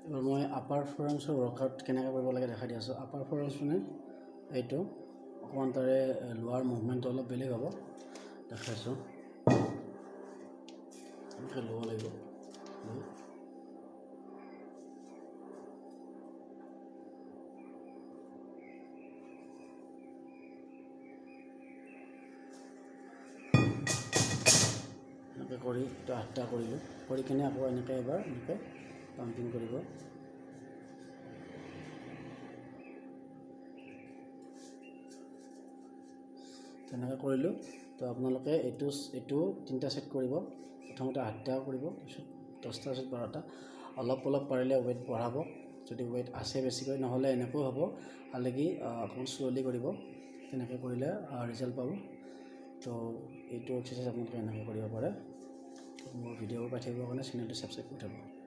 এবাৰ মই upper ফৰেঞ্চৰ workout কেনেকৈ কৰিব লাগে দেখাই দি আছোঁ। আপাৰ ফৰেঞ্চ মানে এইটো অকণমান তাৰে লোৱাৰ মুভমেণ্টটো অলপ বেলেগ হ'ব, দেখাইছোঁ। এনেকৈ ল'ব লাগিব, এনেকৈ কৰি 8টা কৰিলোঁ, কৰি কিনে আকৌ এনেকৈ এবাৰ এনেকৈ পাম্পিং কৰিব। তেনেকৈ কৰিলোঁ। তো আপোনালোকে এইটো 3টা ছেট কৰিব। প্ৰথমতে 8টা কৰিব, পিছত 10টা, পিছত 12টা। অলপ পাৰিলে ৱেইট বঢ়াব, যদি ৱেইট আছে বেছিকৈ, নহ'লে এনেকৈ হ'ব খালি অকণমান শ্ল'লি কৰিব। তেনেকৈ কৰিলে ৰিজাল্ট পাব। তো এইটো এক্সাৰচাইজ আপোনালোকে এনেকৈ কৰিব পাৰে। মোৰ ভিডিঅ'বোৰ পাই থাকিবৰ কাৰণে চেনেলটো ছাবস্ক্ৰাইব কৰি থ'ব।